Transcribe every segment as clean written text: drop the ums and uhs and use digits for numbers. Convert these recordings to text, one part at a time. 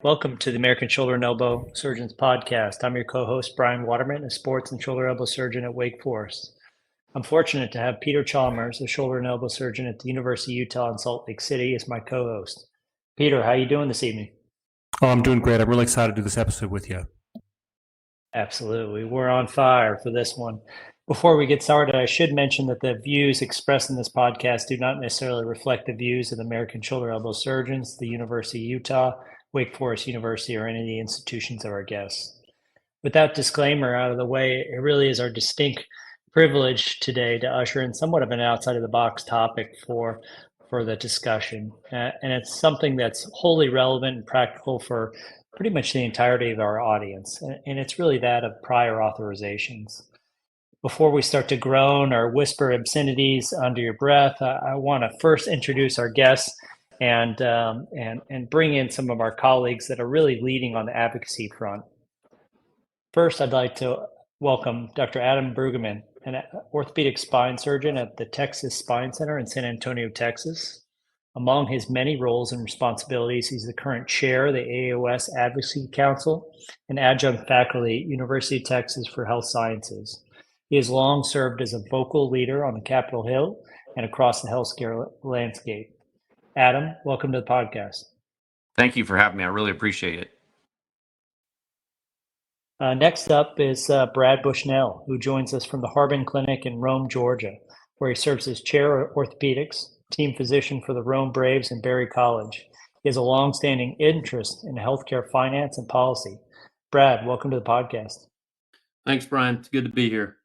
Welcome to the American Shoulder and Elbow Surgeons Podcast. I'm your co-host, Brian Waterman, a sports and shoulder elbow surgeon at Wake Forest. I'm fortunate to have Peter Chalmers, a shoulder and elbow surgeon at the University of Utah in Salt Lake City, as my co-host. Peter, how are you doing this evening? Oh, I'm doing great. I'm really excited to do this episode with you. Absolutely. We're on fire for this one. Before we get started, I should mention that the views expressed in this podcast do not necessarily reflect the views of the American Shoulder Elbow Surgeons, the University of Utah, Wake Forest University, or any of the institutions of our guests. With that disclaimer out of the way, it really is our distinct privilege today to usher in somewhat of an outside of the box topic for the discussion. And it's something that's wholly relevant and practical for pretty much the entirety of our audience. And it's really that of prior authorizations. Before we start to groan or whisper obscenities under your breath, I want to first introduce our guests and bring in some of our colleagues that are really leading on the advocacy front. First, I'd like to welcome Dr. Adam Bruggeman, an orthopedic spine surgeon at the Texas Spine Center in San Antonio, Texas. Among his many roles and responsibilities, he's the current chair of the AOS Advocacy Council and adjunct faculty at University of Texas for Health Sciences. He has long served as a vocal leader on the Capitol Hill and across the healthcare landscape. Adam, welcome to the podcast. Thank you for having me. I really appreciate it. Next up is Brad Bushnell, who joins us from the Harbin Clinic in Rome, Georgia, where he serves as chair of orthopedics, team physician for the Rome Braves and Berry College. He has a longstanding interest in healthcare finance and policy. Brad, welcome to the podcast. Thanks, Brian. It's good to be here.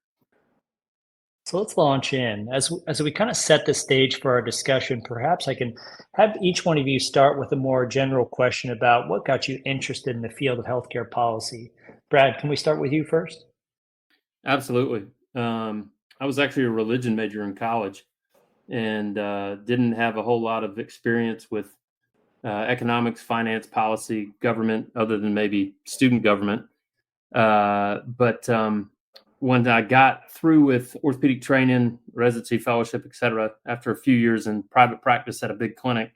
So let's launch in. As we kind of set the stage for our discussion, perhaps I can have each one of you start with a more general question about what got you interested in the field of healthcare policy. Brad, can we start with you first? Absolutely. I was actually a religion major in college and didn't have a whole lot of experience with economics, finance, policy, government, other than maybe student government. But when I got through with orthopedic training, residency, fellowship, et cetera, after a few years in private practice at a big clinic,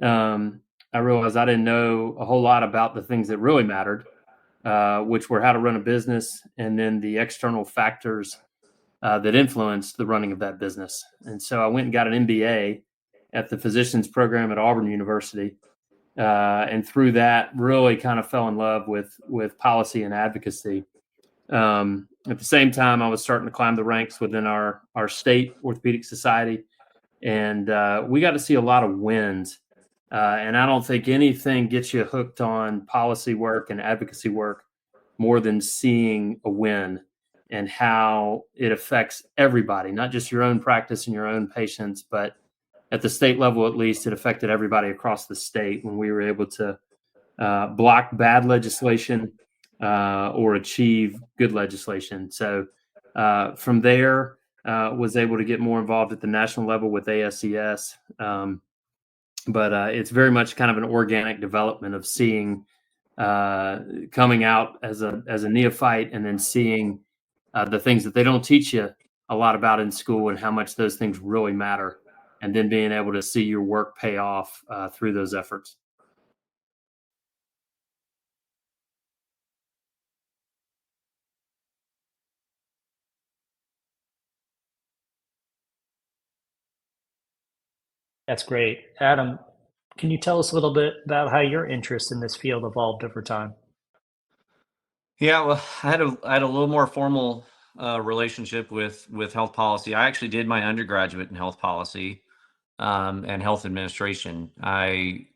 I realized I didn't know a whole lot about the things that really mattered, which were how to run a business and then the external factors that influenced the running of that business. And so I went and got an MBA at the physicians program at Auburn University. And through that, really kind of fell in love with policy and advocacy. At the same time, I was starting to climb the ranks within our state orthopedic society, and we got to see a lot of wins. And I don't think anything gets you hooked on policy work and advocacy work more than seeing a win and how it affects everybody, not just your own practice and your own patients, but at the state level, at least, it affected everybody across the state when we were able to block bad legislation or achieve good legislation. So from there, was able to get more involved at the national level with ASES. But it's very much kind of an organic development of seeing coming out as a neophyte and then seeing the things that they don't teach you a lot about in school and how much those things really matter, and then being able to see your work pay off through those efforts. That's great. Adam, can you tell us a little bit about how your interest in this field evolved over time? Yeah, well, I had a little more formal relationship with health policy. I actually did my undergraduate in health policy and health administration. I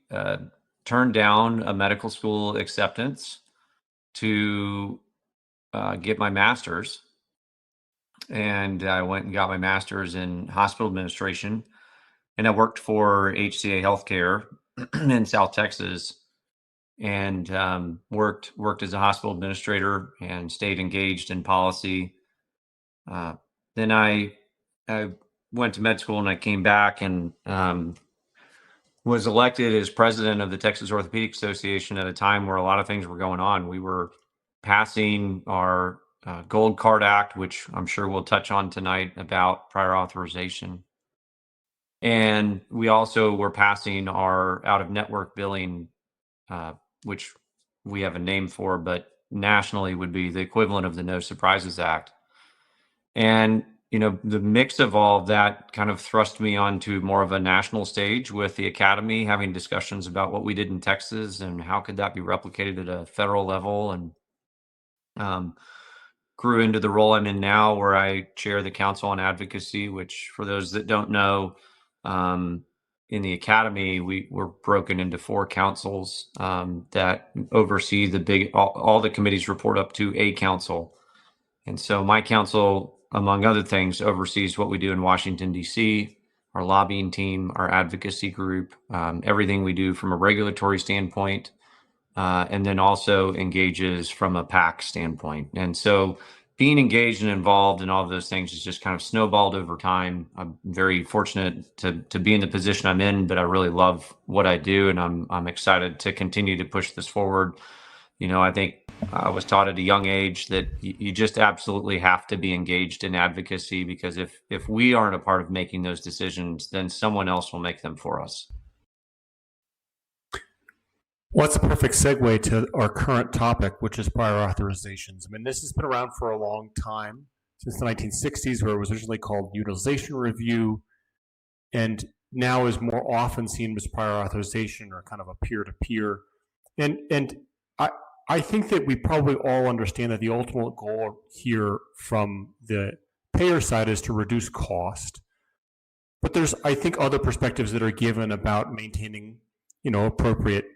turned down a medical school acceptance to get my master's, and I went and got my master's in hospital administration. And I worked for HCA Healthcare in South Texas, and worked as a hospital administrator and stayed engaged in policy. Then I went to med school and I came back and was elected as president of the Texas Orthopedic Association at a time where a lot of things were going on. We were passing our Gold Card Act, which I'm sure we'll touch on tonight, about prior authorization. And we also were passing our out-of-network billing which we have a name for, but nationally would be the equivalent of the No Surprises Act. And, the mix of all of that kind of thrust me onto more of a national stage with the academy, having discussions about what we did in Texas and how could that be replicated at a federal level, and grew into the role I'm in now, where I chair the Council on Advocacy, which, for those that don't know, in the academy, we're broken into 4 councils that oversee all the committees report up to a council. And so my council, among other things, oversees what we do in Washington, D.C., our lobbying team, our advocacy group, everything we do from a regulatory standpoint, and then also engages from a PAC standpoint. And so being engaged and involved in all of those things has just kind of snowballed over time. I'm very fortunate to be in the position I'm in, but I really love what I do, and I'm excited to continue to push this forward. I think I was taught at a young age that you just absolutely have to be engaged in advocacy, because if we aren't a part of making those decisions, then someone else will make them for us. Well, that's a perfect segue to our current topic, which is prior authorizations. I mean, this has been around for a long time, since the 1960s, where it was originally called utilization review, and now is more often seen as prior authorization, or kind of a peer-to-peer. And I think that we probably all understand that the ultimate goal here from the payer side is to reduce cost. But there's, I think, other perspectives that are given about maintaining, appropriate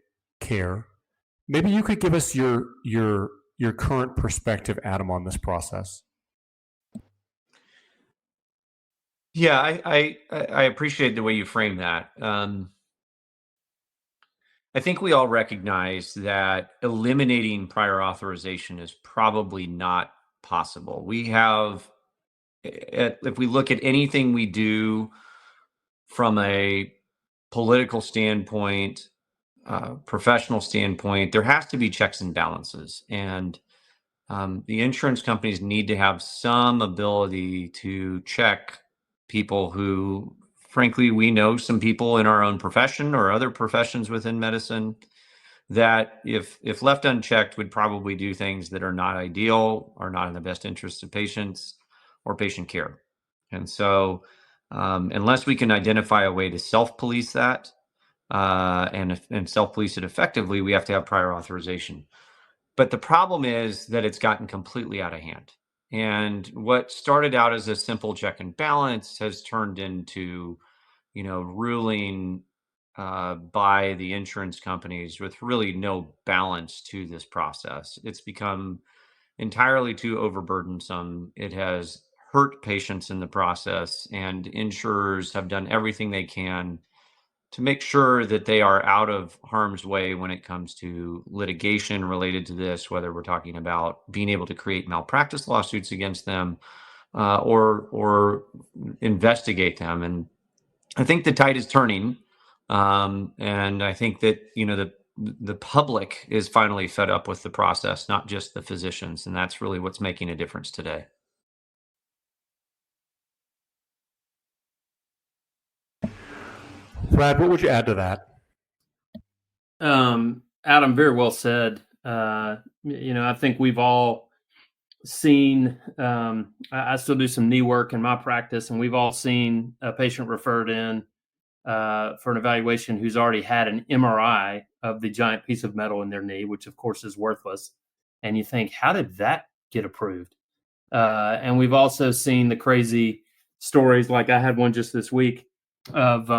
care. Maybe you could give us your current perspective, Adam, on this process. Yeah, I appreciate the way you frame that. I think we all recognize that eliminating prior authorization is probably not possible. We have, if we look at anything we do from a political standpoint, professional standpoint, there has to be checks and balances. And the insurance companies need to have some ability to check people who, frankly, we know some people in our own profession or other professions within medicine that if left unchecked would probably do things that are not ideal, are not in the best interest of patients or patient care. And so unless we can identify a way to self-police that and self-police it effectively, we have to have prior authorization. But the problem is that it's gotten completely out of hand. And what started out as a simple check and balance has turned into, ruling by the insurance companies with really no balance to this process. It's become entirely too overburdensome. It has hurt patients in the process, and insurers have done everything they can to make sure that they are out of harm's way when it comes to litigation related to this, whether we're talking about being able to create malpractice lawsuits against them or investigate them. And I think the tide is turning. And I think that, the public is finally fed up with the process, not just the physicians. And that's really what's making a difference today. Brad, what would you add to that? Adam, very well said. I think we've all seen, I still do some knee work in my practice, and we've all seen a patient referred in for an evaluation who's already had an MRI of the giant piece of metal in their knee, which of course is worthless. And you think, how did that get approved? And we've also seen the crazy stories, like I had one just this week of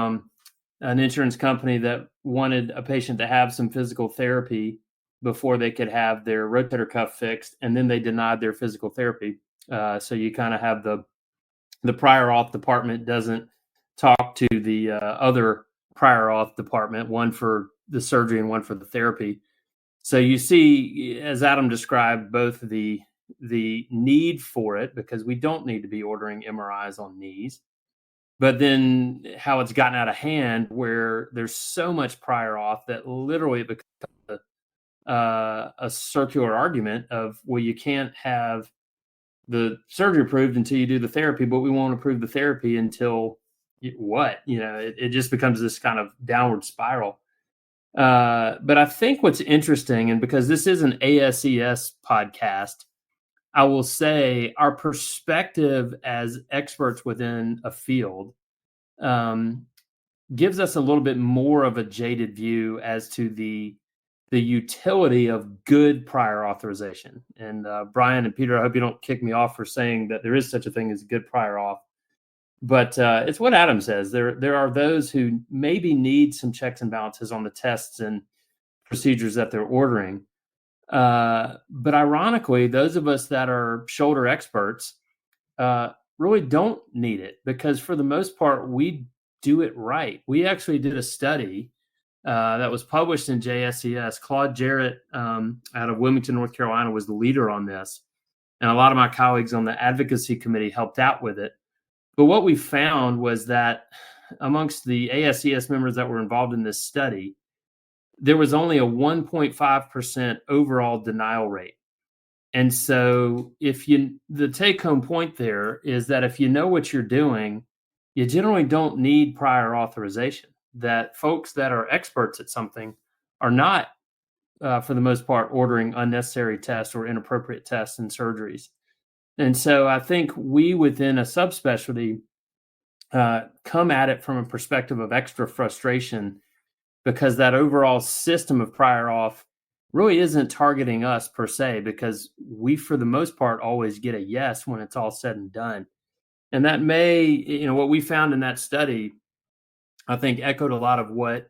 an insurance company that wanted a patient to have some physical therapy before they could have their rotator cuff fixed, and then they denied their physical therapy. So you kind of have the prior auth department doesn't talk to the other prior auth department, one for the surgery and one for the therapy. So you see, as Adam described, both the need for it, because we don't need to be ordering MRIs on knees, but then how it's gotten out of hand, where there's so much prior auth that literally it becomes a circular argument of, well, you can't have the surgery approved until you do the therapy, but we won't approve the therapy until what? It just becomes this kind of downward spiral. But I think what's interesting, and because this is an ASES podcast, I will say our perspective as experts within a field gives us a little bit more of a jaded view as to the utility of good prior authorization. And Brian and Peter, I hope you don't kick me off for saying that there is such a thing as good prior auth. But it's what Adam says. There are those who maybe need some checks and balances on the tests and procedures that they're ordering. But ironically, those of us that are shoulder experts really don't need it, because for the most part, we do it right. We actually did a study that was published in JSCS. Claude Jarrett out of Wilmington, North Carolina, was the leader on this. And a lot of my colleagues on the advocacy committee helped out with it. But what we found was that amongst the ASES members that were involved in this study, there was only a 1.5% overall denial rate. And so the take home point there is that if you know what you're doing, you generally don't need prior authorization. That folks that are experts at something are not, for the most part, ordering unnecessary tests or inappropriate tests and surgeries. And so I think we within a subspecialty come at it from a perspective of extra frustration, because that overall system of prior auth really isn't targeting us per se, because we, for the most part, always get a yes when it's all said and done. And that may, what we found in that study, I think echoed a lot of what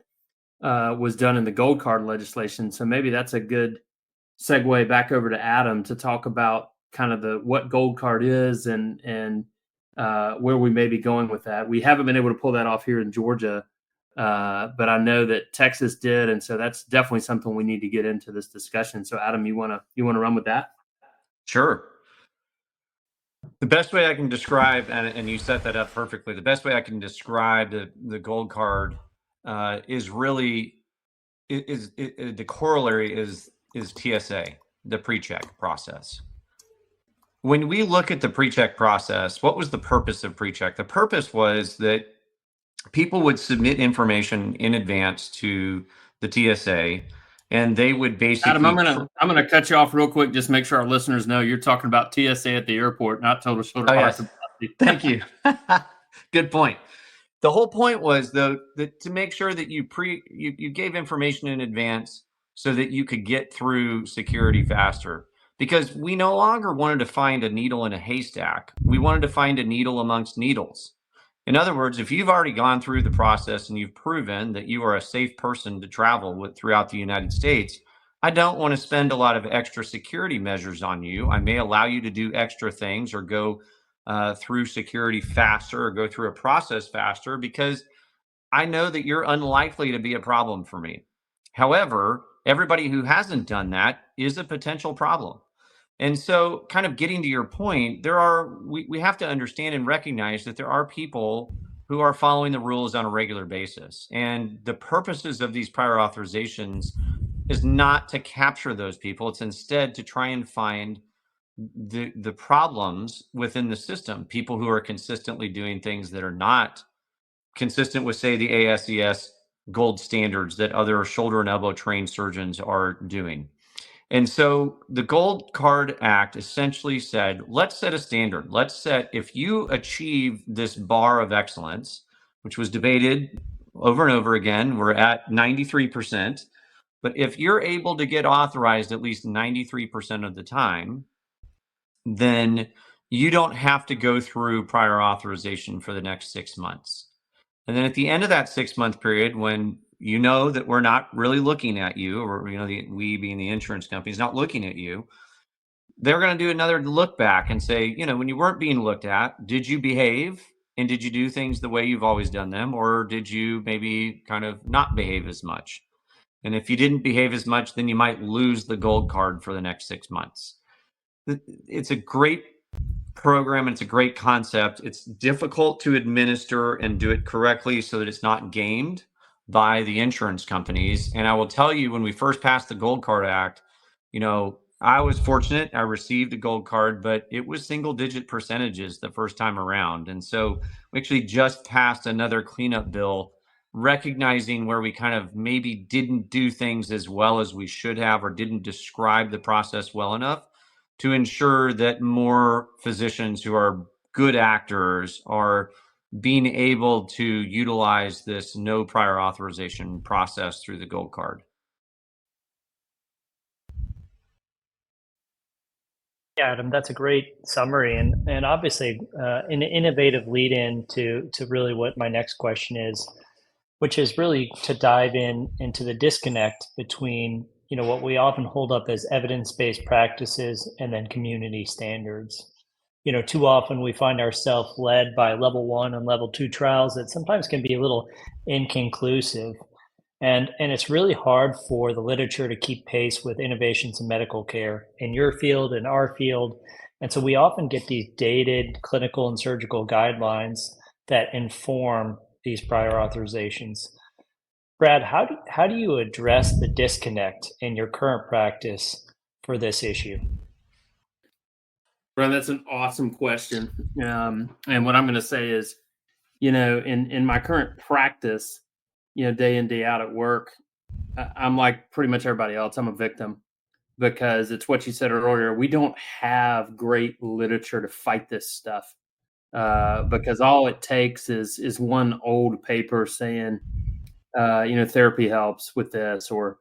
was done in the gold card legislation. So maybe that's a good segue back over to Adam to talk about kind of what gold card is and where we may be going with that. We haven't been able to pull that off here in Georgia, but I know that Texas did, and so that's definitely something we need to get into this discussion. So Adam, you want to run with that? Sure. The best way I can describe, and you set that up perfectly, the best way I can describe the gold card is really the corollary is TSA, the pre-check process. When we look at the pre-check process, what was the purpose of pre-check? The purpose was that people would submit information in advance to the TSA, and they would basically. Adam, I'm gonna cut you off real quick. Just make sure our listeners know you're talking about TSA at the airport, not total shoulder yes. Thank you. Good point. The whole point was, though, that to make sure that you gave information in advance so that you could get through security faster, because we no longer wanted to find a needle in a haystack. We wanted to find a needle amongst needles. In other words, if you've already gone through the process and you've proven that you are a safe person to travel with throughout the United States, I don't want to spend a lot of extra security measures on you. I may allow you to do extra things or go through security faster or go through a process faster, because I know that you're unlikely to be a problem for me. However, everybody who hasn't done that is a potential problem. And so, kind of getting to your point, we have to understand and recognize that there are people who are following the rules on a regular basis. And the purposes of these prior authorizations is not to capture those people. It's instead to try and find the problems within the system, people who are consistently doing things that are not consistent with, say, the ASES gold standards that other shoulder and elbow trained surgeons are doing. And so the Gold Card Act essentially said, let's set a standard. Let's set, if you achieve this bar of excellence, which was debated over and over again, we're at 93%. But if you're able to get authorized at least 93% of the time, then you don't have to go through prior authorization for the next 6 months. And then at the end of that 6-month period, when you know that we're not really looking at you, or we being the insurance company is not looking at you, they're going to do another look back and say, when you weren't being looked at, did you behave and did you do things the way you've always done them, or did you maybe kind of not behave as much? And if you didn't behave as much, then you might lose the gold card for the next 6 months. It's a great program. It's a great concept. It's difficult to administer and do it correctly so that it's not gamed by the insurance companies. And I will tell you, when we first passed the Gold Card Act, I was fortunate. I received a gold card, but it was single-digit percentages the first time around. And so we actually just passed another cleanup bill recognizing where we kind of maybe didn't do things as well as we should have, or didn't describe the process well enough, to ensure that more physicians who are good actors are being able to utilize this no prior authorization process through the gold card. Yeah, Adam, that's a great summary, and obviously an innovative lead-in to really what my next question is, which is really to dive into the disconnect between what we often hold up as evidence-based practices and then community standards. Too often we find ourselves led by level 1 and level 2 trials that sometimes can be a little inconclusive. And it's really hard for the literature to keep pace with innovations in medical care in your field, in our field. And so we often get these dated clinical and surgical guidelines that inform these prior authorizations. Brad, how do you address the disconnect in your current practice for this issue? Brian, that's an awesome question. And what I'm going to say is, in my current practice, day in, day out at work, I'm like pretty much everybody else. I'm a victim because it's what you said earlier. We don't have great literature to fight this stuff because all it takes is one old paper saying, therapy helps with this, or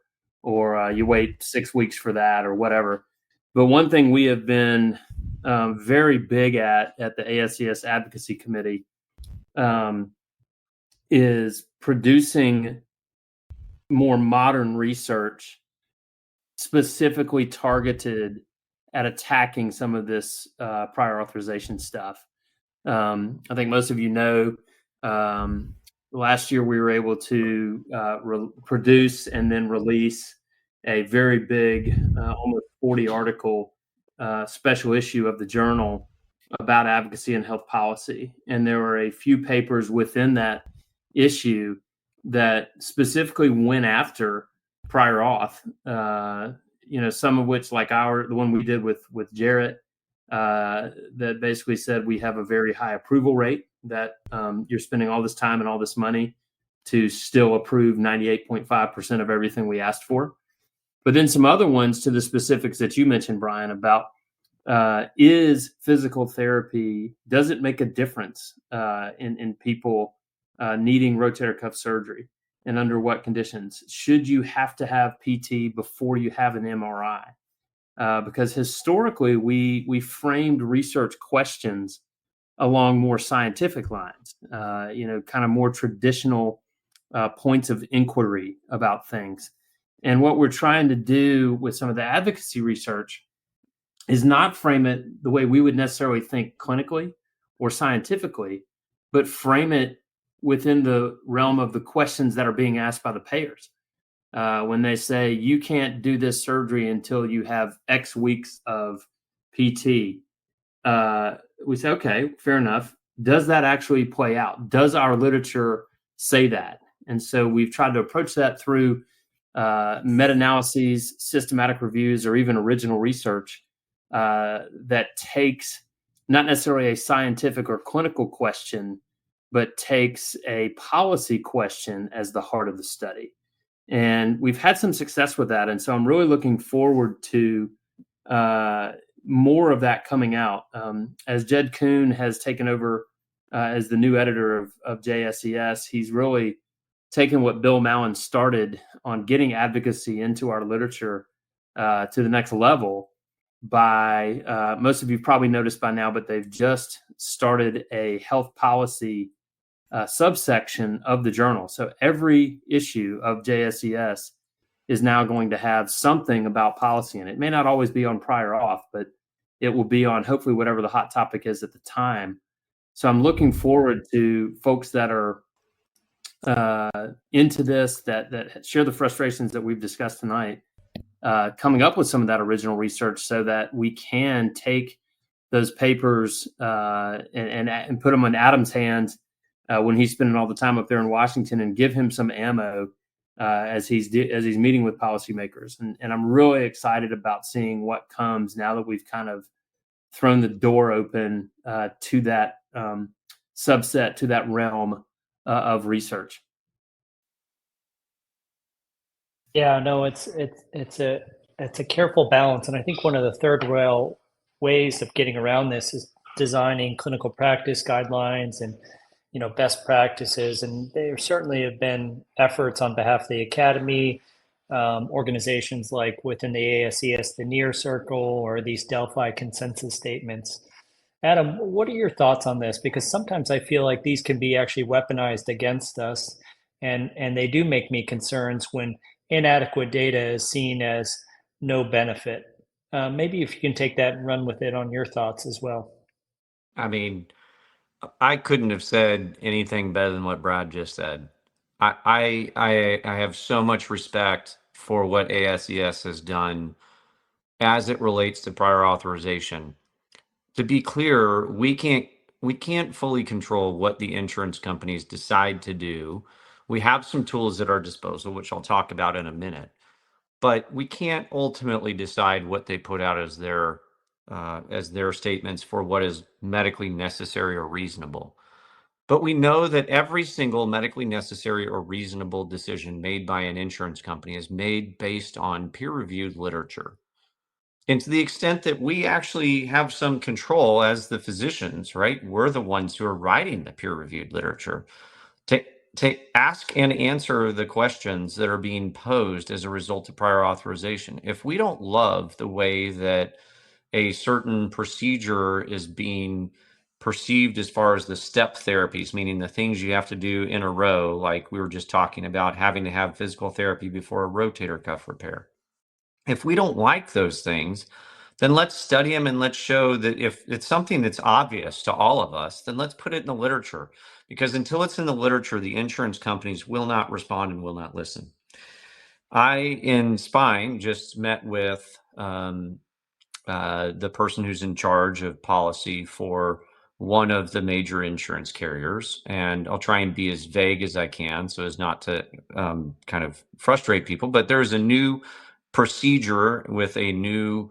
you wait 6 weeks for that, or whatever. But one thing we have been very big at the ASES Advocacy Committee is producing more modern research specifically targeted at attacking some of this prior authorization stuff. I think most of last year we were able to produce and then release a very big, almost 40 article special issue of the journal about advocacy and health policy. And there were a few papers within that issue that specifically went after prior auth, some of which, like the one we did with Jarrett, that basically said we have a very high approval rate, that you're spending all this time and all this money to still approve 98.5% of everything we asked for. But then some other ones to the specifics that you mentioned, Brian, about is physical therapy, does it make a difference in people needing rotator cuff surgery, and under what conditions? Should you have to have PT before you have an MRI? Because historically we framed research questions along more scientific lines, kind of more traditional points of inquiry about things. And what we're trying to do with some of the advocacy research is not frame it the way we would necessarily think clinically or scientifically, but frame it within the realm of the questions that are being asked by the payers. When they say, you can't do this surgery until you have X weeks of PT, we say, okay, fair enough. Does that actually play out? Does our literature say that? And so we've tried to approach that through meta-analyses, systematic reviews, or even original research that takes not necessarily a scientific or clinical question, but takes a policy question as the heart of the study. And we've had some success with that. And so I'm really looking forward to more of that coming out. As Jed Kuhn has taken over as the new editor of JSES, he's really taken what Bill Mallon started on getting advocacy into our literature to the next level by, most of you probably noticed by now, but they've just started a health policy subsection of the journal. So every issue of JSES is now going to have something about policy in it. It may not always be on prior auth, but it will be on hopefully whatever the hot topic is at the time. So I'm looking forward to folks that are into this, that share the frustrations that we've discussed tonight, coming up with some of that original research so that we can take those papers and put them in Adam's hands when he's spending all the time up there in Washington, and give him some ammo as he's meeting with policymakers. And I'm really excited about seeing what comes now that we've kind of thrown the door open to that subset, to that realm of research. Yeah, no, it's a careful balance, and I think one of the third rail ways of getting around this is designing clinical practice guidelines and best practices. And there certainly have been efforts on behalf of the academy, organizations like within the ASES, the Near Circle, or these Delphi consensus statements. Adam, what are your thoughts on this? Because sometimes I feel like these can be actually weaponized against us, and they do make me concerns when inadequate data is seen as no benefit. Maybe if you can take that and run with it on your thoughts as well. I mean, I couldn't have said anything better than what Brad just said. I have so much respect for what ASES has done as it relates to prior authorization. To be clear, we can't fully control what the insurance companies decide to do. We have some tools at our disposal, which I'll talk about in a minute, but we can't ultimately decide what they put out as their statements for what is medically necessary or reasonable. But we know that every single medically necessary or reasonable decision made by an insurance company is made based on peer-reviewed literature. And to the extent that we actually have some control as the physicians, right? We're the ones who are writing the peer-reviewed literature to, to ask and answer the questions that are being posed as a result of prior authorization. If we don't love the way that a certain procedure is being perceived as far as the step therapies, meaning the things you have to do in a row, like we were just talking about having to have physical therapy before a rotator cuff repair. If we don't like those things, then let's study them and let's show that if it's something that's obvious to all of us, then let's put it in the literature. Because until it's in the literature, the insurance companies will not respond and will not listen. I, in Spine, just met with the person who's in charge of policy for one of the major insurance carriers. And I'll try and be as vague as I can so as not to kind of frustrate people. But there's a new procedure with a new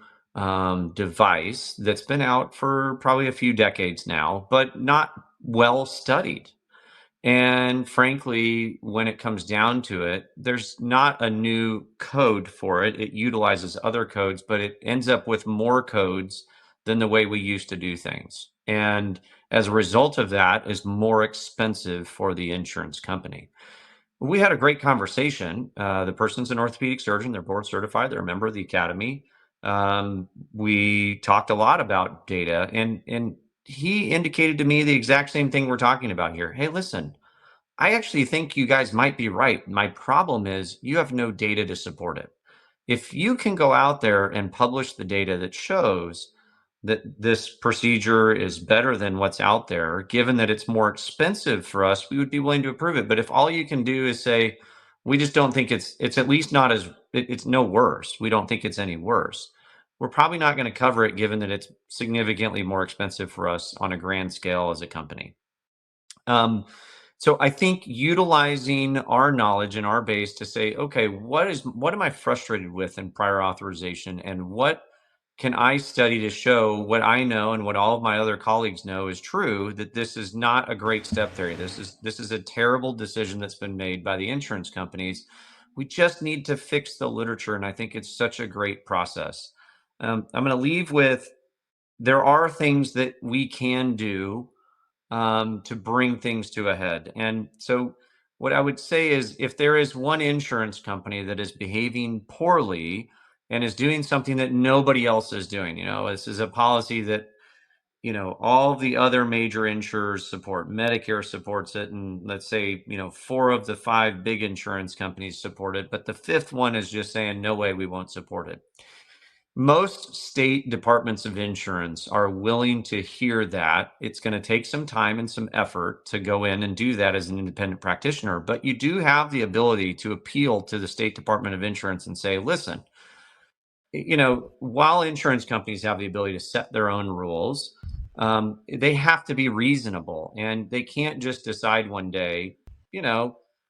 device that's been out for probably a few decades now, but not well studied. And frankly, when it comes down to it, there's not a new code for it. It utilizes other codes, but it ends up with more codes than the way we used to do things. And as a result of that, is more expensive for the insurance company. We had a great conversation. The person's an orthopedic surgeon. They're board certified. They're a member of the academy. We talked a lot about data, and he indicated to me the exact same thing we're talking about here. Hey, listen, I actually think you guys might be right. My problem is you have no data to support it. If you can go out there and publish the data that shows that this procedure is better than what's out there, given that it's more expensive for us, we would be willing to approve it. But if all you can do is say, we just don't think it's at least not as, it's no worse. We don't think it's any worse. We're probably not going to cover it given that it's significantly more expensive for us on a grand scale as a company. So I think utilizing our knowledge and our base to say, okay, what am I frustrated with in prior authorization, and what can I study to show what I know and what all of my other colleagues know is true, that this is not a great step theory. This is a terrible decision that's been made by the insurance companies. We just need to fix the literature, and I think it's such a great process. I'm going to leave with, there are things that we can do to bring things to a head. And so what I would say is, if there is one insurance company that is behaving poorly and is doing something that nobody else is doing, this is a policy that, all the other major insurers support. Medicare supports it. And let's say, 4 of the 5 big insurance companies support it, but the 5th one is just saying, no way, we won't support it. Most state departments of insurance are willing to hear that. It's going to take some time and some effort to go in and do that as an independent practitioner, but you do have the ability to appeal to the State Department of Insurance and say, listen, while insurance companies have the ability to set their own rules, they have to be reasonable, and they can't just decide one day,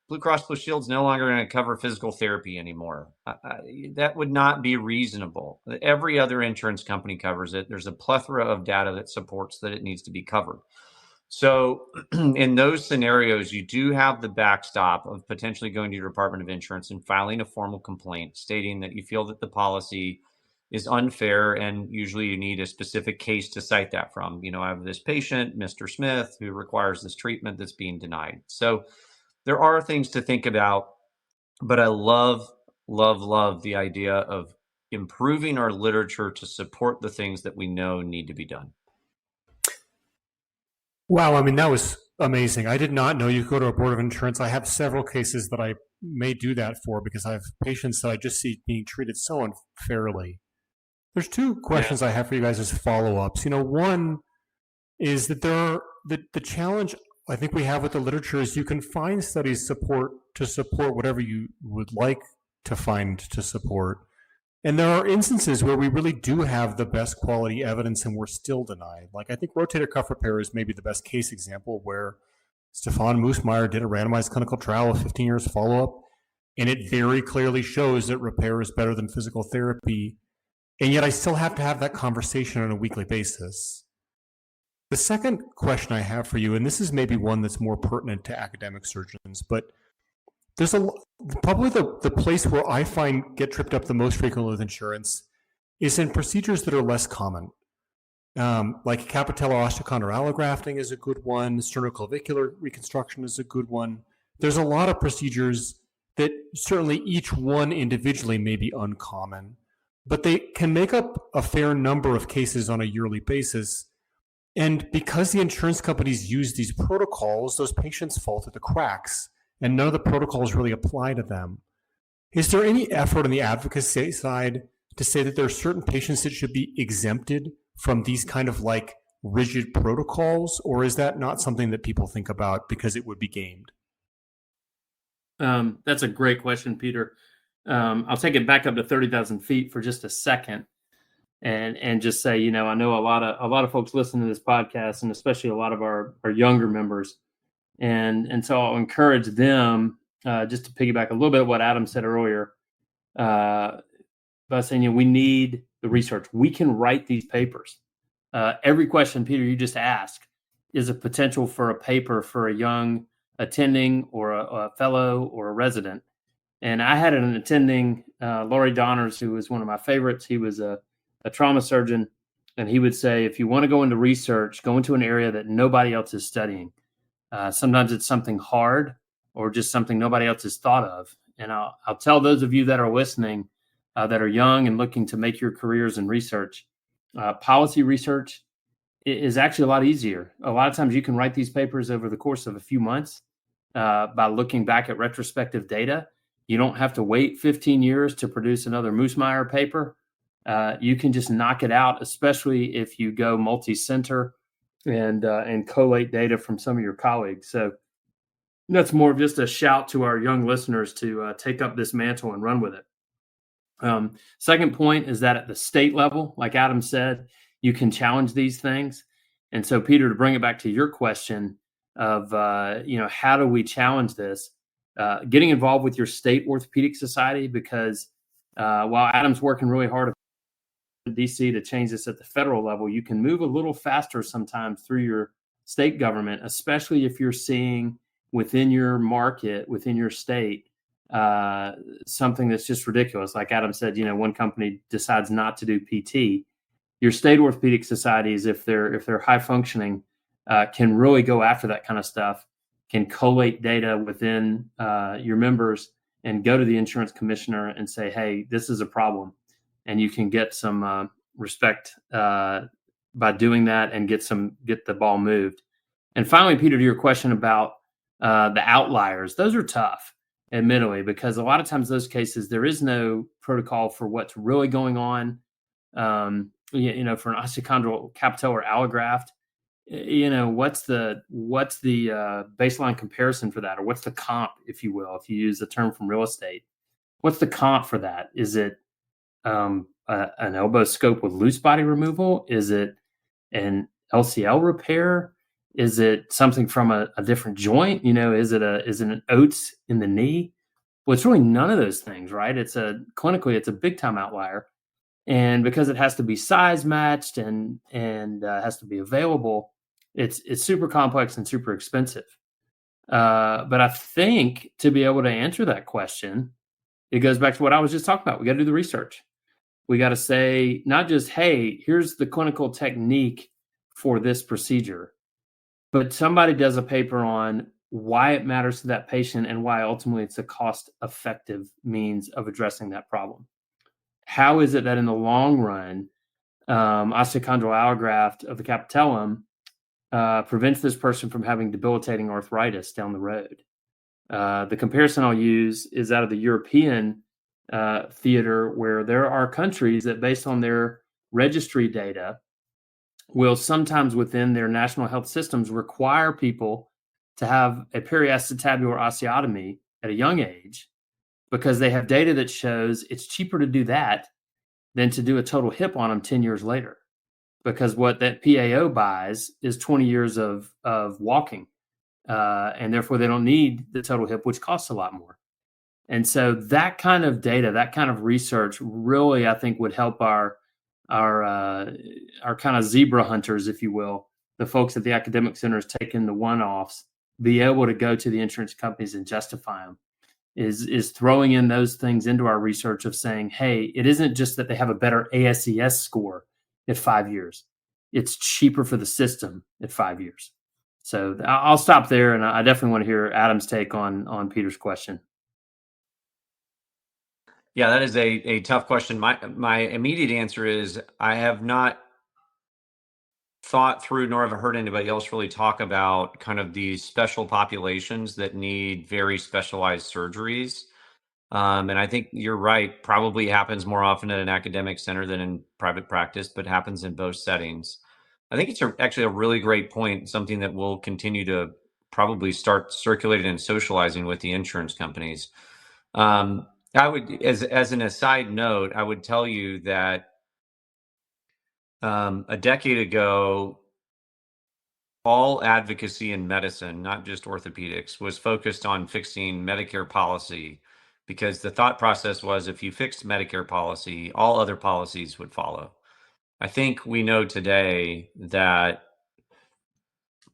Blue Cross Blue Shield's no longer going to cover physical therapy anymore. That would not be reasonable. Every other insurance company covers it. There's a plethora of data that supports that it needs to be covered. So in those scenarios, you do have the backstop of potentially going to your Department of Insurance and filing a formal complaint stating that you feel that the policy is unfair, and usually you need a specific case to cite that from. I have this patient, Mr. Smith, who requires this treatment that's being denied. So there are things to think about, but I love, love, love the idea of improving our literature to support the things that we know need to be done. Wow, I mean, that was amazing. I did not know you could go to a board of insurance. I have several cases that I may do that for because I have patients that I just see being treated so unfairly. There's two questions I have for you guys as follow-ups. One is that the challenge I think we have with the literature is you can find studies to support whatever you would like to find to support. And there are instances where we really do have the best quality evidence and we're still denied. Like I think rotator cuff repair is maybe the best case example where Stefan Moosmeyer did a randomized clinical trial of 15 years follow-up, and it very clearly shows that repair is better than physical therapy. And yet I still have to have that conversation on a weekly basis. The second question I have for you, and this is maybe one that's more pertinent to academic surgeons, but there's probably the place where I find get tripped up the most frequently with insurance is in procedures that are less common. Like capitellar-osteochondral allografting is a good one. Sternoclavicular reconstruction is a good one. There's a lot of procedures that certainly each one individually may be uncommon, but they can make up a fair number of cases on a yearly basis. And because the insurance companies use these protocols, those patients fall through the cracks, and none of the protocols really apply to them. Is there any effort on the advocacy side to say that there are certain patients that should be exempted from these kind of like rigid protocols, or is that not something that people think about because it would be gamed? That's a great question, Peter. I'll take it back up to 30,000 feet for just a second and just say, I know a lot of folks listen to this podcast, and especially a lot of our younger members. And so I'll encourage them, just to piggyback a little bit of what Adam said earlier, by saying, we need the research. We can write these papers. Every question, Peter, you just asked is a potential for a paper for a young attending or a fellow or a resident. And I had an attending, Laurie Donners, who was one of my favorites. He was a trauma surgeon, and he would say, if you want to go into research, go into an area that nobody else is studying. Sometimes it's something hard or just something nobody else has thought of. And I'll tell those of you that are listening, that are young and looking to make your careers in research, policy research is actually a lot easier. A lot of times you can write these papers over the course of a few months by looking back at retrospective data. You don't have to wait 15 years to produce another Moosmeyer paper. You can just knock it out, especially if you go multi-center and collate data from some of your colleagues. So that's more of just a shout to our young listeners to take up this mantle and run with it. Second point is that at the state level, like Adam said, you can challenge these things. And so, Peter, to bring it back to your question of, how do we challenge this? Getting involved with your state orthopedic society, because while Adam's working really hard in DC to change this at the federal level, you can move a little faster sometimes through your state government, especially if you're seeing within your market, within your state, something that's just ridiculous. Like Adam said, one company decides not to do PT. Your state orthopedic societies, if they're high functioning, can really go after that kind of stuff, can collate data within your members and go to the insurance commissioner and say, hey, this is a problem. And you can get some respect by doing that and get the ball moved. And finally, Peter, to your question about the outliers, those are tough, admittedly, because a lot of times those cases, there is no protocol for what's really going on. For an osteochondral capitellar allograft, what's the baseline comparison for that, or what's the comp, if you will, if you use the term from real estate? What's the comp for that? Is it an elbow scope with loose body removal? Is it an LCL repair? Is it something from a different joint? Is it an oats in the knee? Well, it's really none of those things, right? Clinically, it's a big time outlier. And because it has to be size matched and has to be available, It's super complex and super expensive. But I think to be able to answer that question, it goes back to what I was just talking about. We got to do the research. We got to say, not just, hey, here's the clinical technique for this procedure, but somebody does a paper on why it matters to that patient and why ultimately it's a cost-effective means of addressing that problem. How is it that in the long run, osteochondral allograft of the capitellum prevents this person from having debilitating arthritis down the road? The comparison I'll use is out of the European theater, where there are countries that, based on their registry data, will sometimes within their national health systems require people to have a periacetabular osteotomy at a young age, because they have data that shows it's cheaper to do that than to do a total hip on them 10 years later. Because what that PAO buys is 20 years of walking. And therefore they don't need the total hip, which costs a lot more. And so that kind of data, that kind of research really, I think, would help our kind of zebra hunters, if you will, the folks at the academic centers taking the one-offs, be able to go to the insurance companies and justify them, is throwing in those things into our research of saying, hey, it isn't just that they have a better ASES score at 5 years. It's cheaper for the system at 5 years. So I'll stop there, and I definitely want to hear Adam's take on Peter's question. Yeah, that is a tough question. My immediate answer is I have not thought through, nor have I heard anybody else really talk about kind of these special populations that need very specialized surgeries. And I think you're right, probably happens more often at an academic center than in private practice, but happens in both settings. I think it's actually a really great point, something that we'll continue to probably start circulating and socializing with the insurance companies. I would, as an aside note, I would tell you that a decade ago, all advocacy in medicine, not just orthopedics, was focused on fixing Medicare policy, because the thought process was if you fixed Medicare policy, all other policies would follow. I think we know today that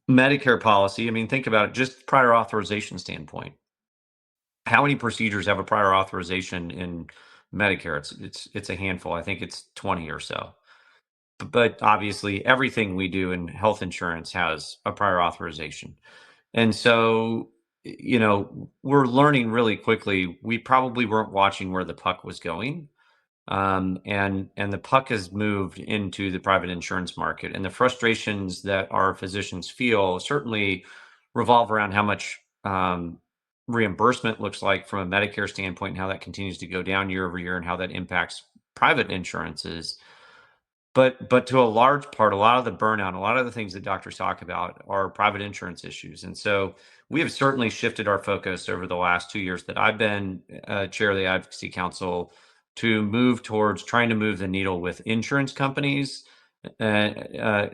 Medicare policy, I mean, think about it, just prior authorization standpoint. How many procedures have a prior authorization in Medicare? It's a handful. I think it's 20 or so. But obviously, everything we do in health insurance has a prior authorization. And so, we're learning really quickly. We probably weren't watching where the puck was going. And the puck has moved into the private insurance market. And the frustrations that our physicians feel certainly revolve around how much reimbursement looks like from a Medicare standpoint, and how that continues to go down year over year, and how that impacts private insurances. But to a large part, a lot of the burnout, a lot of the things that doctors talk about are private insurance issues. And so we have certainly shifted our focus over the last 2 years that I've been chair of the Advocacy Council, to move towards trying to move the needle with insurance companies,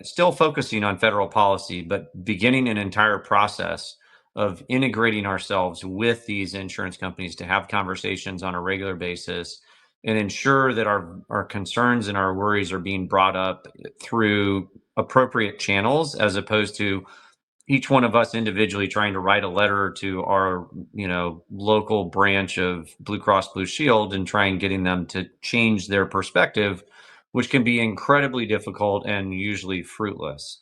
still focusing on federal policy, but beginning an entire process of integrating ourselves with these insurance companies to have conversations on a regular basis and ensure that our concerns and our worries are being brought up through appropriate channels, as opposed to each one of us individually trying to write a letter to our local branch of Blue Cross Blue Shield and try and getting them to change their perspective, which can be incredibly difficult and usually fruitless.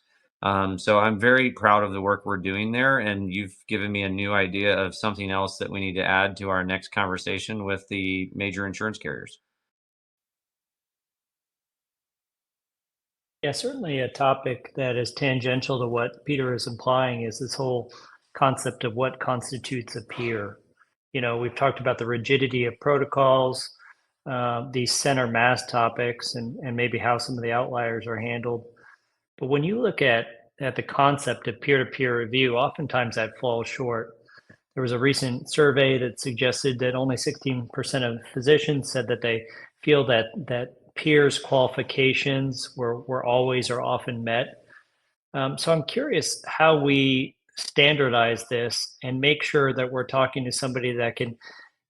So I'm very proud of the work we're doing there, and you've given me a new idea of something else that we need to add to our next conversation with the major insurance carriers. Yeah, certainly a topic that is tangential to what Peter is implying is this whole concept of what constitutes a peer. We've talked about the rigidity of protocols, these center mass topics, and maybe how some of the outliers are handled. But when you look at the concept of peer-to-peer review, oftentimes that falls short. There was a recent survey that suggested that only 16% of physicians said that they feel that peers' qualifications were always or often met. So I'm curious how we standardize this and make sure that we're talking to somebody that can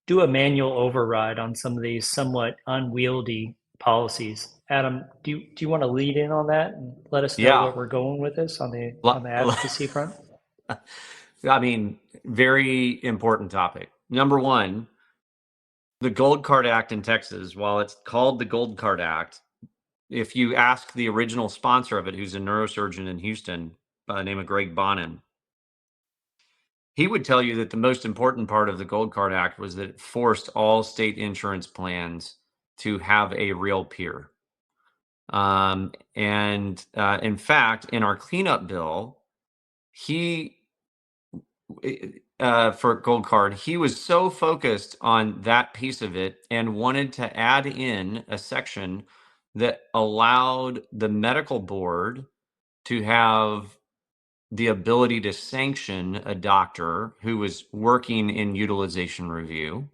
do a manual override on some of these somewhat unwieldy policies. Adam, do you want to lead in on that and let us know Yeah. where we're going with this on the advocacy front? I mean, very important topic. Number one, the Gold Card Act in Texas, while it's called the Gold Card Act, if you ask the original sponsor of it, who's a neurosurgeon in Houston by the name of Greg Bonin, he would tell you that the most important part of the Gold Card Act was that it forced all state insurance plans to have a real peer. In fact, in our cleanup bill, he for Gold Card, he was so focused on that piece of it and wanted to add in a section that allowed the medical board to have the ability to sanction a doctor who was working in utilization review.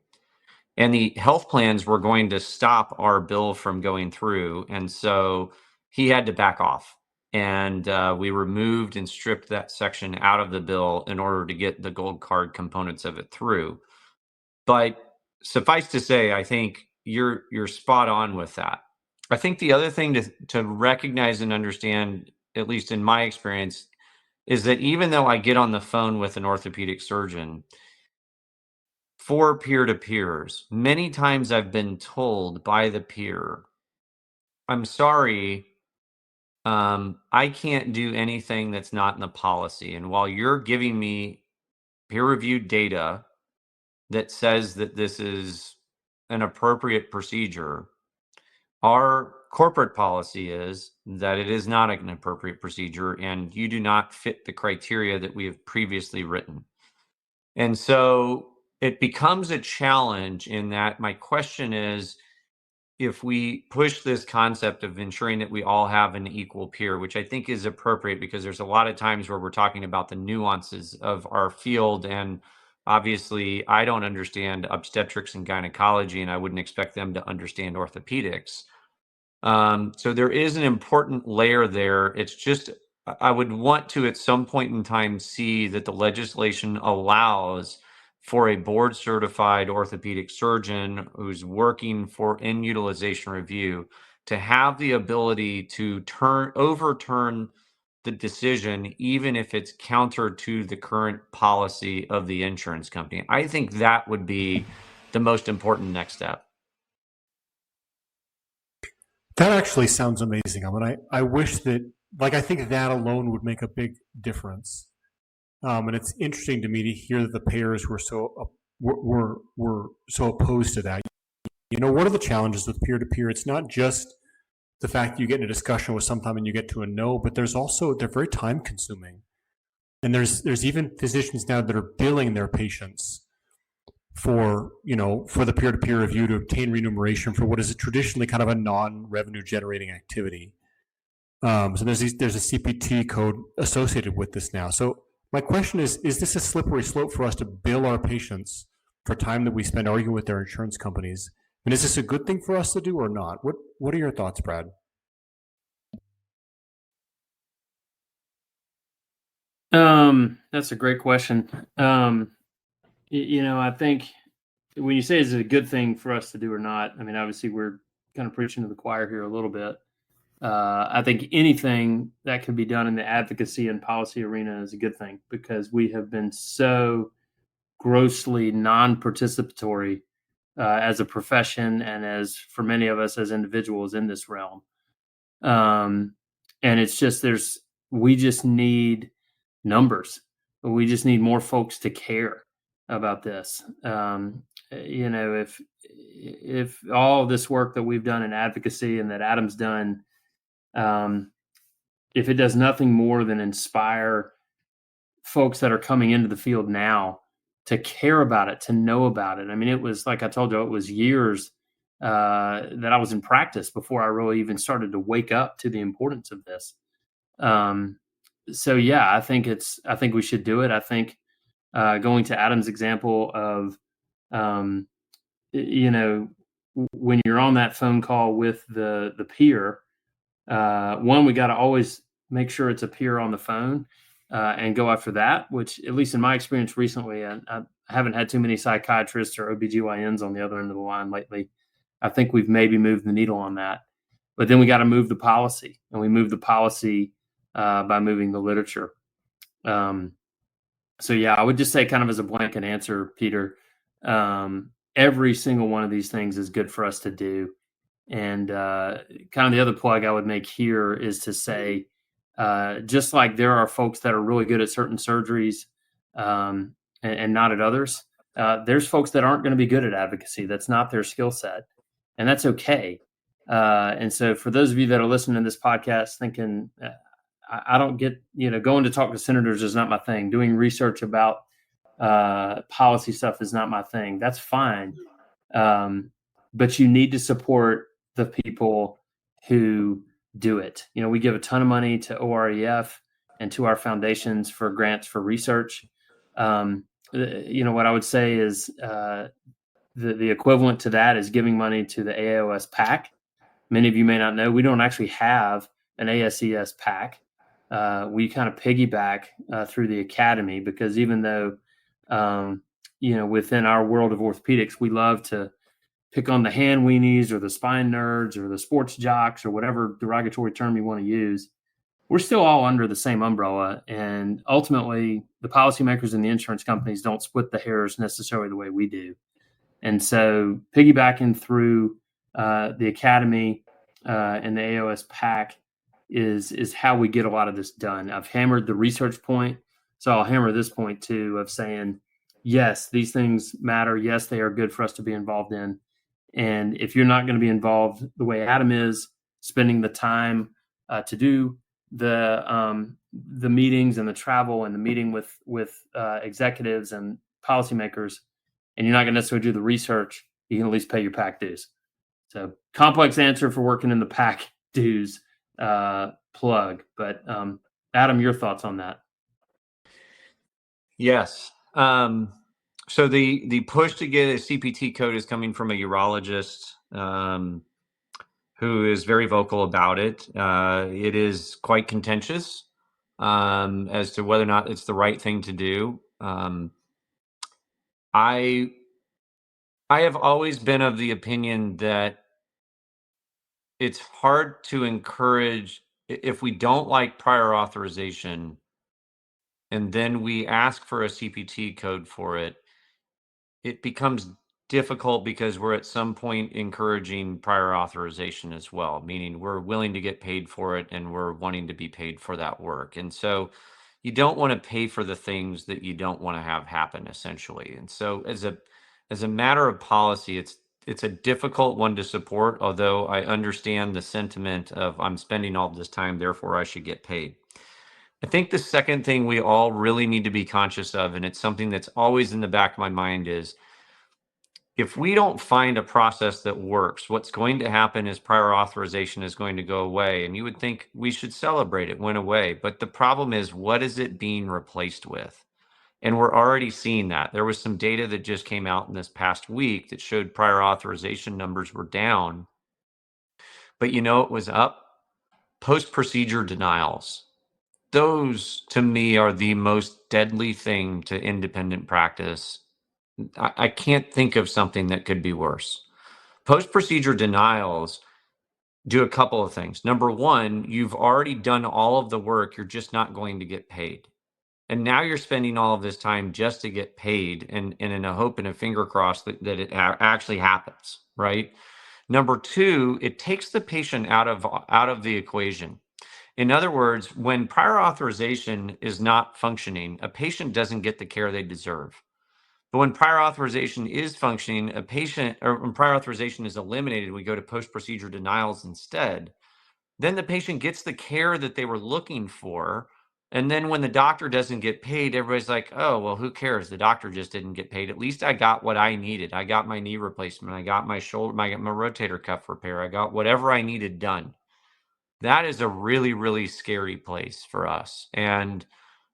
And the health plans were going to stop our bill from going through. And so he had to back off. And we removed and stripped that section out of the bill in order to get the Gold Card components of it through. But suffice to say, I think you're spot on with that. I think the other thing to recognize and understand, at least in my experience, is that even though I get on the phone with an orthopedic surgeon for peer-to-peers, many times I've been told by the peer, I'm sorry, I can't do anything that's not in the policy. And while you're giving me peer-reviewed data that says that this is an appropriate procedure, our corporate policy is that it is not an appropriate procedure and you do not fit the criteria that we have previously written. And so it becomes a challenge in that my question is, if we push this concept of ensuring that we all have an equal peer, which I think is appropriate because there's a lot of times where we're talking about the nuances of our field. And obviously, I don't understand obstetrics and gynecology, and I wouldn't expect them to understand orthopedics. So there is an important layer there. It's just, I would want to at some point in time see that the legislation allows for a board certified orthopedic surgeon who's working for in utilization review to have the ability to overturn the decision, even if it's counter to the current policy of the insurance company. I think that would be the most important next step. That actually sounds amazing. I mean, I wish that, like, I think that alone would make a big difference. And it's interesting to me to hear that the payers were so opposed to that. You know, what are the challenges with peer-to-peer? It's not just the fact that you get in a discussion with someone and you get to a no, but there's also, they're very time consuming. And there's even physicians now that are billing their patients for the peer-to-peer review to obtain remuneration for what is traditionally kind of a non-revenue generating activity. So there's a CPT code associated with this now. So my question is this a slippery slope for us to bill our patients for time that we spend arguing with their insurance companies? And is this a good thing for us to do or not? What are your thoughts, Brad? That's a great question. I think when you say is it a good thing for us to do or not, I mean, obviously we're kind of preaching to the choir here a little bit. I think anything that can be done in the advocacy and policy arena is a good thing because we have been so grossly non-participatory as a profession and as for many of us as individuals in this realm. And it's just we just need numbers. We just need more folks to care about this. If all this work that we've done in advocacy and that Adam's done, if it does nothing more than inspire folks that are coming into the field now to care about it, to know about it. I mean, it was like I told you, it was years that I was in practice before I really even started to wake up to the importance of this. So yeah, I think we should do it. I think going to Adam's example of, when you're on that phone call with the peer, one, we got to always make sure it's a peer on the phone and go after that, which at least in my experience recently, I haven't had too many psychiatrists or OBGYNs on the other end of the line lately. I think we've maybe moved the needle on that. But then we got to move the policy, and we move the policy by moving the literature. So yeah, I would just say, kind of as a blanket answer, Peter, every single one of these things is good for us to do. And kind of the other plug I would make here is to say, just like there are folks that are really good at certain surgeries and not at others, there's folks that aren't going to be good at advocacy. That's not their skill set, and that's okay. And so for those of you that are listening to this podcast thinking, I don't get, going to talk to senators is not my thing. Doing research about policy stuff is not my thing. That's fine. But you need to support the people who do it. We give a ton of money to OREF and to our foundations for grants for research. What I would say is the equivalent to that is giving money to the AOS PAC. Many of you may not know, we don't actually have an ASES PAC. We kind of piggyback through the academy, because even though, within our world of orthopedics, we love to pick on the hand weenies or the spine nerds or the sports jocks or whatever derogatory term you want to use, we're still all under the same umbrella. And ultimately, the policymakers and the insurance companies don't split the hairs necessarily the way we do. And so piggybacking through the academy and the AOS PAC is how we get a lot of this done. I've hammered the research point, so I'll hammer this point too, of saying, yes, these things matter. Yes, they are good for us to be involved in. And if you're not going to be involved the way Adam is, spending the time to do the meetings and the travel and the meeting with executives and policymakers, and you're not going to necessarily do the research, you can at least pay your PAC dues. So complex answer for working in the PAC dues plug. But Adam, your thoughts on that? Yes. So the push to get a CPT code is coming from a urologist who is very vocal about it. It is quite contentious as to whether or not it's the right thing to do. I have always been of the opinion that it's hard to encourage, if we don't like prior authorization and then we ask for a CPT code for it, it becomes difficult because we're at some point encouraging prior authorization as well, meaning we're willing to get paid for it and we're wanting to be paid for that work. And so you don't want to pay for the things that you don't want to have happen, essentially. And so as a matter of policy, it's a difficult one to support, although I understand the sentiment of I'm spending all this time, therefore I should get paid. I think the second thing we all really need to be conscious of, and it's something that's always in the back of my mind, is if we don't find a process that works, what's going to happen is prior authorization is going to go away. And you would think we should celebrate it went away. But the problem is, what is it being replaced with? And we're already seeing that. There was some data that just came out in this past week that showed prior authorization numbers were down. But it was up. Post-procedure denials. Those, to me, are the most deadly thing to independent practice. I can't think of something that could be worse. Post-procedure denials do a couple of things. Number one, you've already done all of the work. You're just not going to get paid. And now you're spending all of this time just to get paid and in a hope and a finger crossed that it actually happens, right? Number two, it takes the patient out of the equation. In other words, when prior authorization is not functioning, a patient doesn't get the care they deserve. But when prior authorization is functioning, when prior authorization is eliminated, we go to post-procedure denials instead. Then the patient gets the care that they were looking for. And then when the doctor doesn't get paid, everybody's like, oh, well, who cares? The doctor just didn't get paid. At least I got what I needed. I got my knee replacement. I got my shoulder, my rotator cuff repair. I got whatever I needed done. That is a really, really scary place for us. And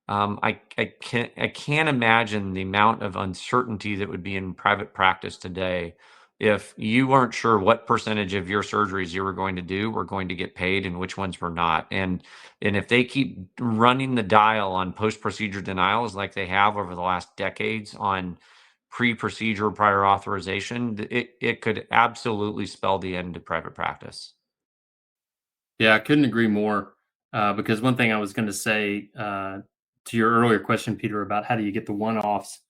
I can't imagine the amount of uncertainty that would be in private practice today if you weren't sure what percentage of your surgeries you were going to do were going to get paid and which ones were not. And if they keep running the dial on post-procedure denials like they have over the last decades on pre-procedure prior authorization, it could absolutely spell the end to private practice. Yeah, I couldn't agree more. Because one thing I was going to say to your earlier question, Peter, about how do you get the one-offs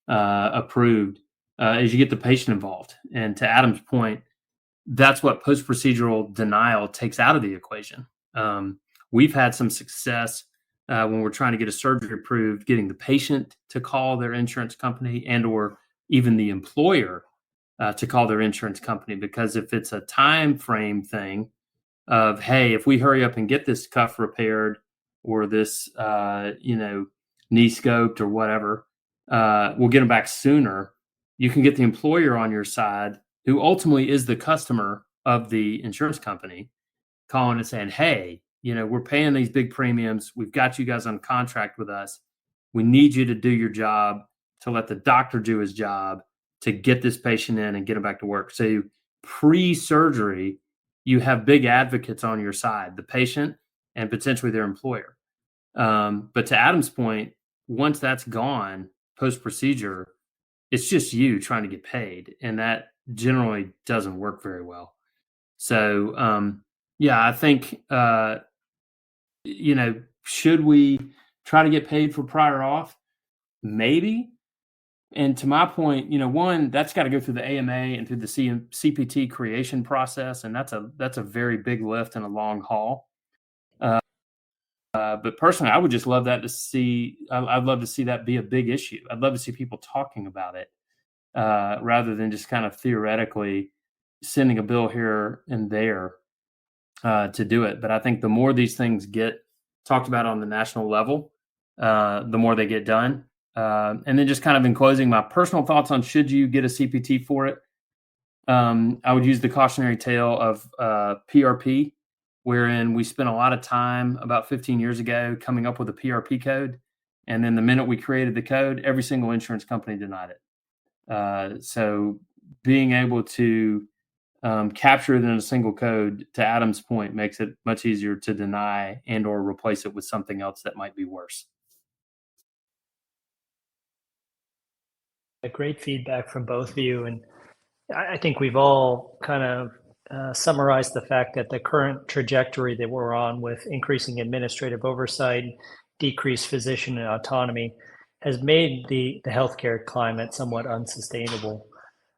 approved, is you get the patient involved. And to Adam's point, that's what post-procedural denial takes out of the equation. We've had some success when we're trying to get a surgery approved, getting the patient to call their insurance company and or even the employer to call their insurance company. Because if it's a time frame thing of, hey, if we hurry up and get this cuff repaired or this, knee scoped or whatever, we'll get them back sooner. You can get the employer on your side, who ultimately is the customer of the insurance company, calling and saying, hey, we're paying these big premiums. We've got you guys on contract with us. We need you to do your job, to let the doctor do his job, to get this patient in and get him back to work. So pre-surgery, you have big advocates on your side, the patient and potentially their employer. But to Adam's point, once that's gone post-procedure, it's just you trying to get paid. And that generally doesn't work very well. So, I think, should we try to get paid for prior auth? Maybe. And to my point, one, that's got to go through the AMA and through the CPT creation process. And that's a very big lift and a long haul. But personally, I would just love that to see. I'd love to see that be a big issue. I'd love to see people talking about it rather than just kind of theoretically sending a bill here and there to do it. But I think the more these things get talked about on the national level, the more they get done. And then just kind of in closing, my personal thoughts on should you get a CPT for it. I would use the cautionary tale of PRP, wherein we spent a lot of time about 15 years ago coming up with a PRP code. And then the minute we created the code, every single insurance company denied it. So being able to capture it in a single code, to Adam's point, makes it much easier to deny and or replace it with something else that might be worse. Great feedback from both of you. And I think we've all kind of summarized the fact that the current trajectory that we're on with increasing administrative oversight, decreased physician autonomy, has made the healthcare climate somewhat unsustainable.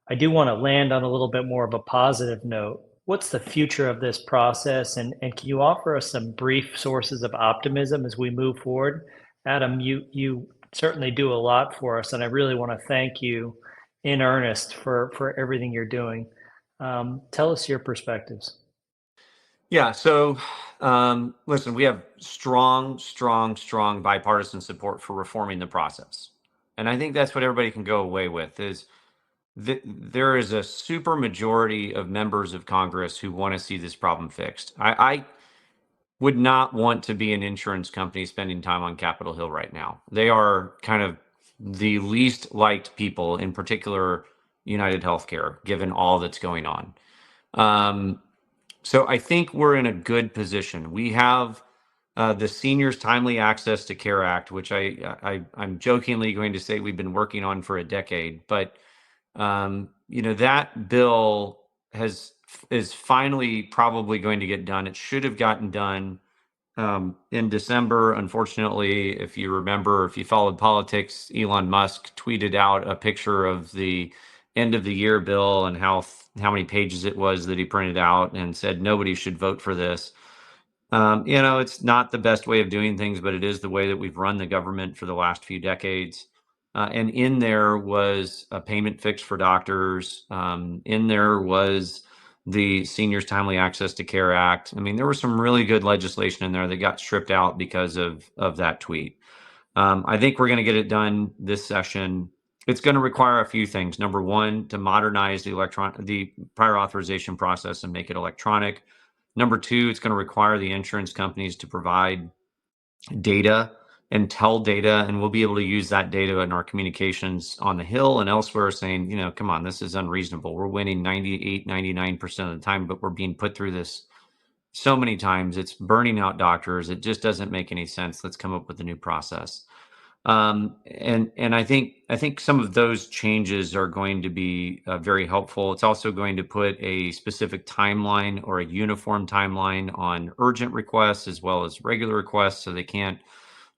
I do want to land on a little bit more of a positive note. What's the future of this process? And can you offer us some brief sources of optimism as we move forward? Adam, you certainly do a lot for us, and I really want to thank you in earnest for everything you're doing. Tell us your perspectives. Yeah. So, listen, we have strong bipartisan support for reforming the process. And I think that's what everybody can go away with is there is a super majority of members of Congress who want to see this problem fixed. I would not want to be an insurance company spending time on Capitol Hill right now. They are kind of the least liked people, in particular United Healthcare, given all that's going on. So I think we're in a good position. We have the Seniors Timely Access to Care Act, which I'm jokingly going to say we've been working on for a decade, but that bill is finally probably going to get done. It should have gotten done in December. Unfortunately, if you remember, if you followed politics, Elon Musk tweeted out a picture of the end of the year bill and how many pages it was that he printed out and said nobody should vote for this. It's not the best way of doing things, but it is the way that we've run the government for the last few decades. And in there was a payment fix for doctors. In there was the Seniors Timely Access to Care Act. I mean, there was some really good legislation in there that got stripped out because of that tweet. I think we're going to get it done this session. It's going to require a few things. Number one, to modernize the prior authorization process and make it electronic. Number two, it's going to require the insurance companies to provide data and tell data, and we'll be able to use that data in our communications on the Hill and elsewhere saying, come on, this is unreasonable. We're winning 98, 99% of the time, but we're being put through this so many times. It's burning out doctors. It just doesn't make any sense. Let's come up with a new process. And I think some of those changes are going to be very helpful. It's also going to put a specific timeline or a uniform timeline on urgent requests as well as regular requests, so they can't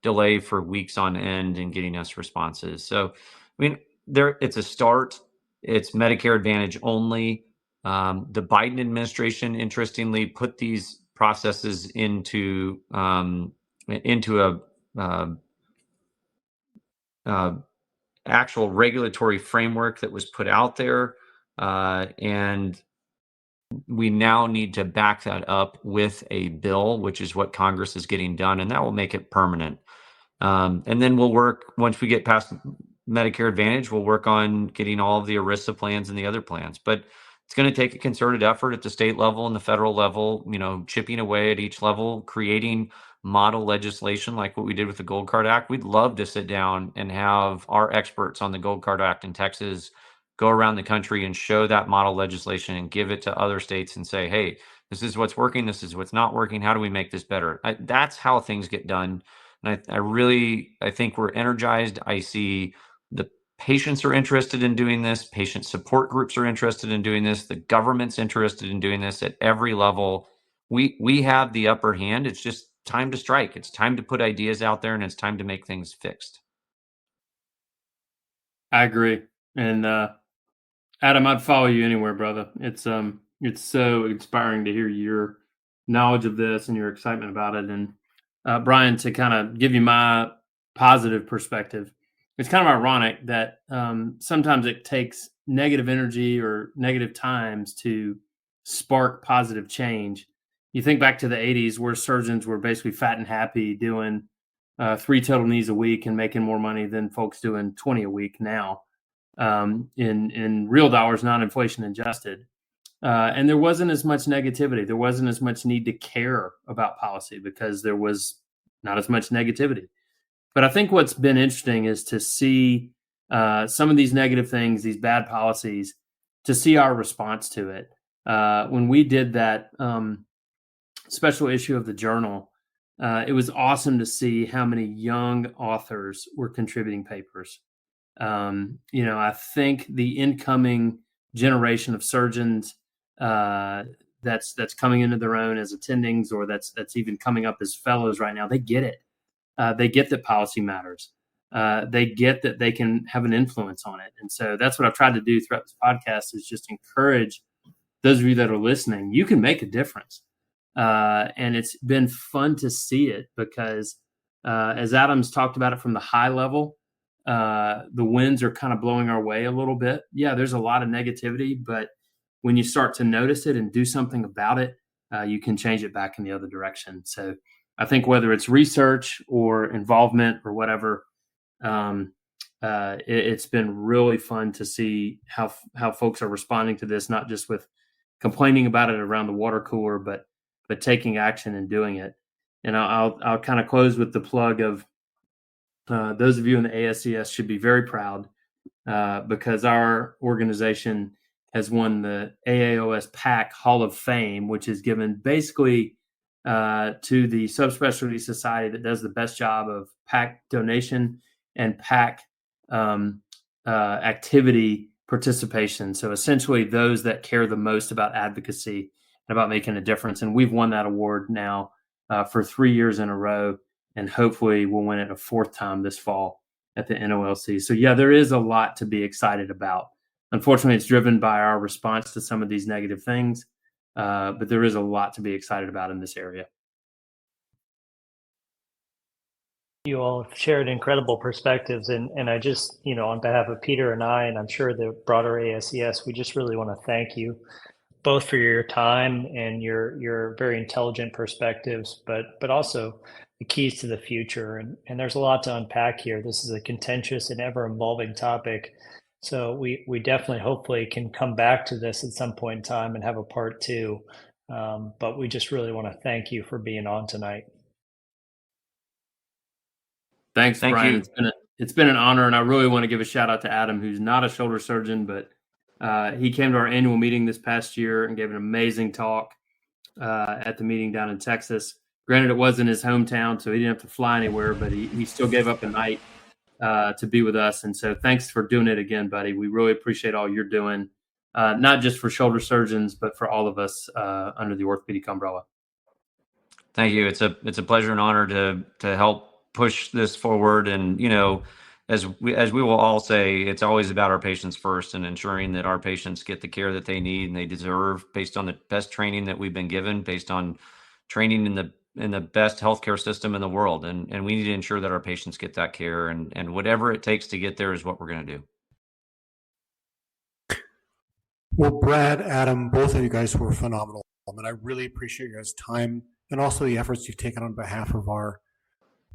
delay for weeks on end in getting us responses. So, I mean, it's a start. It's Medicare Advantage only. The Biden administration, interestingly, put these processes into a uh, actual regulatory framework that was put out there, and we now need to back that up with a bill, which is what Congress is getting done, and that will make it permanent. And then we'll work, once we get past Medicare Advantage, we'll work on getting all of the ERISA plans and the other plans. But it's going to take a concerted effort at the state level and the federal level, chipping away at each level, creating model legislation like what we did with the Gold Card Act. We'd love to sit down and have our experts on the Gold Card Act in Texas go around the country and show that model legislation and give it to other states and say, hey, this is what's working, this is what's not working, how do we make this better? That's how things get done. And I think we're energized. I see the patients are interested in doing this. Patient support groups are interested in doing this. The government's interested in doing this at every level. We have the upper hand. It's just time to strike. It's time to put ideas out there, and it's time to make things fixed. I agree. And Adam, I'd follow you anywhere, brother. It's so inspiring to hear your knowledge of this and your excitement about it. And Brian, to kind of give you my positive perspective, it's kind of ironic that sometimes it takes negative energy or negative times to spark positive change. You think back to the 80s where surgeons were basically fat and happy doing 3 total knees a week and making more money than folks doing 20 a week now, in real dollars, not inflation adjusted. And there wasn't as much negativity. There wasn't as much need to care about policy because there was not as much negativity. But I think what's been interesting is to see some of these negative things, these bad policies, to see our response to it. When we did that special issue of the Journal, it was awesome to see how many young authors were contributing papers. I think the incoming generation of surgeons that's coming into their own as attendings, or that's even coming up as fellows right now, they get it. They get that policy matters. They get that they can have an influence on it. And so that's what I've tried to do throughout this podcast, is just encourage those of you that are listening. You can make a difference. And it's been fun to see it because as Adam's talked about it from the high level, the winds are kind of blowing our way a little bit. Yeah, there's a lot of negativity, but when you start to notice it and do something about it, you can change it back in the other direction. So I think whether it's research or involvement or whatever, it's been really fun to see how folks are responding to this, not just with complaining about it around the water cooler, but taking action and doing it. And I'll kind of close with the plug of those of you in the ASES should be very proud because our organization has won the AAOS PAC Hall of Fame, which is given basically to the subspecialty society that does the best job of PAC donation and PAC activity participation. So essentially those that care the most about advocacy and about making a difference. And we've won that award now for 3 years in a row. And hopefully we'll win it a 4th time this fall at the NOLC. So yeah, there is a lot to be excited about. Unfortunately, it's driven by our response to some of these negative things, but there is a lot to be excited about in this area. You all have shared incredible perspectives, and I just, on behalf of Peter and I, and I'm sure the broader ASES, we just really want to thank you both for your time and your very intelligent perspectives, but also the keys to the future. And there's a lot to unpack here. This is a contentious and ever evolving topic. So we definitely, hopefully, can come back to this at some point in time and have a part 2. But we just really want to thank you for being on tonight. Thanks, Brian. It's been an honor, and I really want to give a shout out to Adam, who's not a shoulder surgeon, but he came to our annual meeting this past year and gave an amazing talk at the meeting down in Texas. Granted, it wasn't his hometown, so he didn't have to fly anywhere, but he still gave up a night to be with us. And so thanks for doing it again, buddy. We really appreciate all you're doing, not just for shoulder surgeons, but for all of us under the orthopedic umbrella. Thank you. It's a pleasure and honor to help push this forward. And as we will all say, it's always about our patients first, and ensuring that our patients get the care that they need and they deserve, based on the best training that we've been given, based on training in the best healthcare system in the world. And we need to ensure that our patients get that care, and whatever it takes to get there is what we're going to do. Well, Brad, Adam, both of you guys were phenomenal. And I really appreciate your guys' time and also the efforts you've taken on behalf of our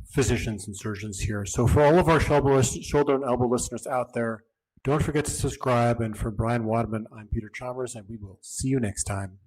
physicians and surgeons here. So for all of our shoulder and elbow listeners out there, don't forget to subscribe. And for Brian Waterman, I'm Peter Chalmers, and we will see you next time.